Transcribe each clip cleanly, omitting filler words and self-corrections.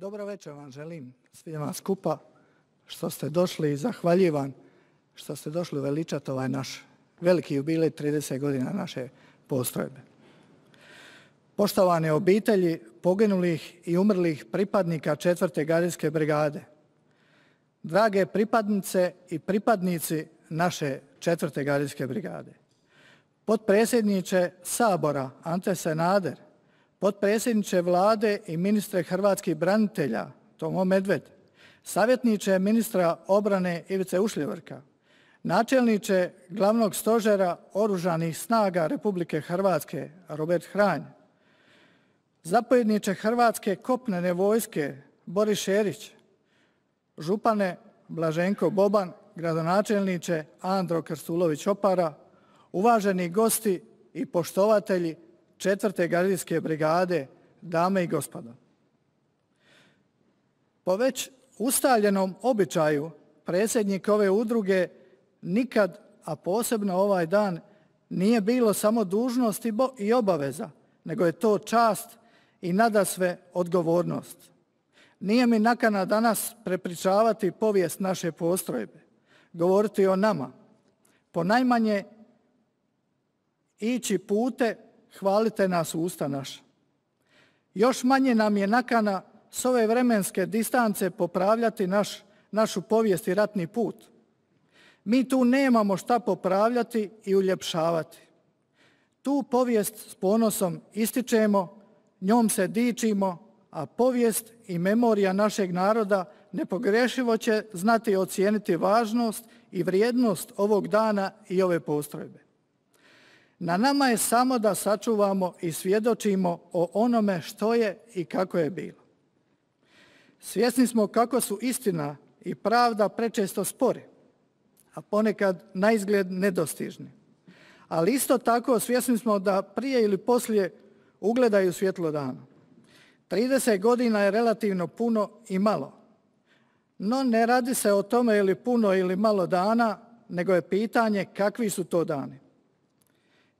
Dobro večer vam želim svima skupa što ste došli i zahvaljivam što ste došli uveličati ovaj naš veliki jubilej 30 godina naše postrojbe. Poštovane obitelji poginulih i umrlih pripadnika 4. gardijske brigade, drage pripadnice i pripadnici naše 4. gardijske brigade, potpredsjedniče Sabora Ante Sanader, potpredsjedniče Vlade i ministre hrvatskih branitelja Tomo Medved, savjetniče ministra obrane Ivice Ušljevrka, načelniče glavnog stožera Oružanih snaga Republike Hrvatske Robert Hranj, zapovjedniče Hrvatske kopnene vojske Boris Šerić, župane Blaženko Boban, gradonačelniče Andro Krstulović Opara, uvaženi gosti i poštovatelji 4. gardijske brigade, dame i gospodo. Po već ustaljenom običaju predsjednik ove udruge nikad, a posebno ovaj dan, nije bilo samo dužnost i obaveza, nego je to čast i nadasve odgovornost. Nije mi nakana danas prepričavati povijest naše postrojbe, govoriti o nama, ponajmanje ići pute hvalite nas usta naša. Još manje nam je nakana s ove vremenske distance popravljati našu povijest i ratni put. Mi tu nemamo šta popravljati i uljepšavati. Tu povijest s ponosom ističemo, njom se dičimo, a povijest i memorija našeg naroda nepogrešivo će znati ocijeniti važnost i vrijednost ovog dana i ove postrojbe. Na nama je samo da sačuvamo i svjedočimo o onome što je i kako je bilo. Svjesni smo kako su istina i pravda prečesto spori, a ponekad naizgled nedostižni. Ali isto tako svjesni smo da prije ili poslije ugledaju svjetlo dana. 30 godina je relativno puno i malo. No ne radi se o tome ili puno ili malo dana, nego je pitanje kakvi su to dani.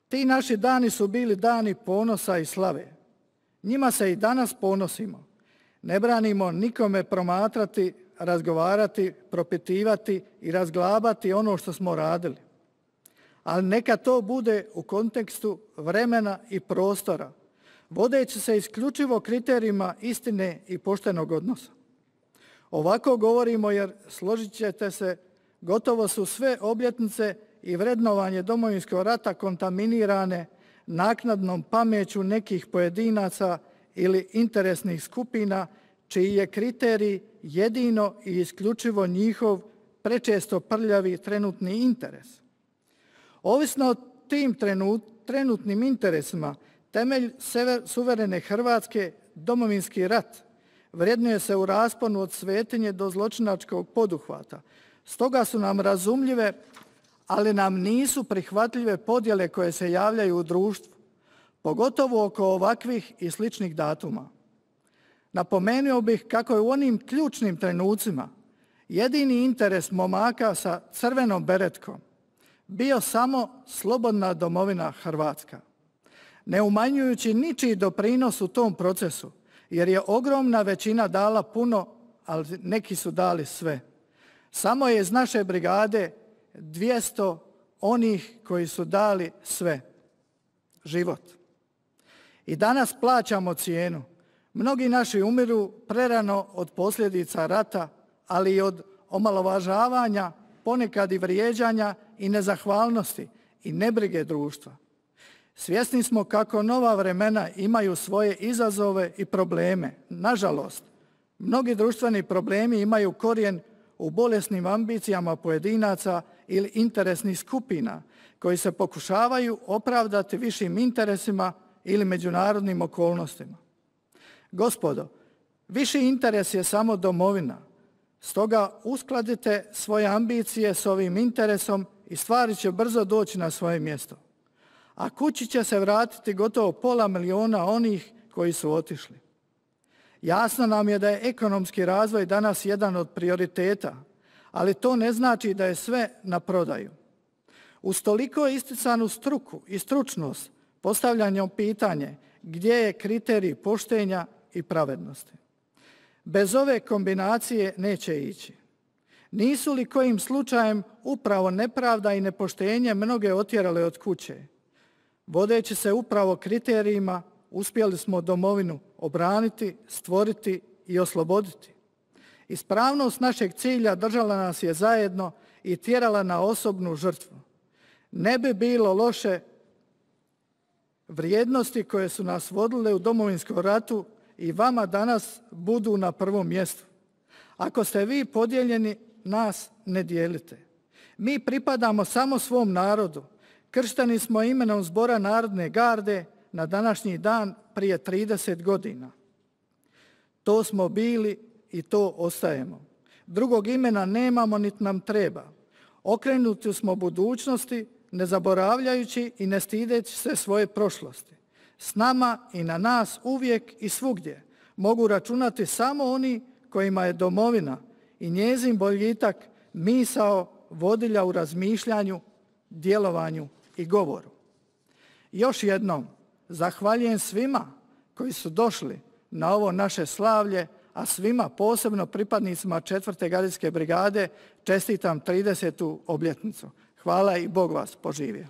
Ti naši dani su bili dani ponosa i slave. Njima se i danas ponosimo. Ne branimo nikome promatrati, razgovarati, propitivati i razglabati ono što smo radili. Ali neka to bude u kontekstu vremena i prostora, vodeći se isključivo kriterijima istine i poštenog odnosa. Ovako govorimo jer, složit ćete se, gotovo su sve obljetnice i vrednovanje Domovinskog rata kontaminirane naknadnom pameću nekih pojedinaca ili interesnih skupina čiji je kriterij jedino i isključivo njihov prečesto prljavi trenutni interes. Ovisno o tim trenutnim interesima, temelj suverene Hrvatske, Domovinski rat, vrednuje se u rasponu od svetinje do zločinačkog poduhvata. Stoga su nam razumljive, ali nam nisu prihvatljive podjele koje se javljaju u društvu, pogotovo oko ovakvih i sličnih datuma. Napomenuo bih kako je u onim ključnim trenucima jedini interes momaka sa crvenom beretkom bio samo slobodna domovina Hrvatska, ne umanjujući ničiji doprinos u tom procesu, jer je ogromna većina dala puno, ali neki su dali sve. Samo je iz naše brigade 200 onih koji su dali sve, život. I danas plaćamo cijenu. Mnogi naši umiru prerano od posljedica rata, ali i od omalovažavanja, ponekad i vrijeđanja i nezahvalnosti i nebrige društva. Svjesni smo kako nova vremena imaju svoje izazove i probleme. Nažalost, mnogi društveni problemi imaju korijen u bolesnim ambicijama pojedinaca ili interesnih skupina koji se pokušavaju opravdati višim interesima ili međunarodnim okolnostima. Gospodo, viši interes je samo domovina. Stoga uskladite svoje ambicije s ovim interesom i stvari će brzo doći na svoje mjesto. A kući će se vratiti gotovo 500 000 onih koji su otišli. Jasno nam je da je ekonomski razvoj danas jedan od prioriteta, ali to ne znači da je sve na prodaju. Uz toliko isticanu struku i stručnost postavljamo pitanje gdje je kriterij poštenja i pravednosti. Bez ove kombinacije neće ići. Nisu li kojim slučajem upravo nepravda i nepoštenje mnoge otjerale od kuće? Vodeći se upravo kriterijima, uspjeli smo domovinu obraniti, stvoriti i osloboditi. Ispravnost našeg cilja držala nas je zajedno i tjerala na osobnu žrtvu. Ne bi bilo loše vrijednosti koje su nas vodile u Domovinskom ratu i vama danas budu na prvom mjestu. Ako ste vi podijeljeni, nas ne dijelite. Mi pripadamo samo svom narodu. Kršteni smo imenom Zbora narodne garde na današnji dan prije 30 godina. To smo bili i to ostajemo. Drugog imena nemamo niti nam treba. Okrenuti smo budućnosti, ne zaboravljajući i ne stideći se svoje prošlosti. S nama i na nas uvijek i svugdje mogu računati samo oni kojima je domovina i njezin boljitak misao vodilja u razmišljanju, djelovanju i govoru. Još jednom zahvaljujem svima koji su došli na ovo naše slavlje, a svima, posebno pripadnicima 4. gardijske brigade, čestitam 30. obljetnicu. Hvala i Bog vas poživio.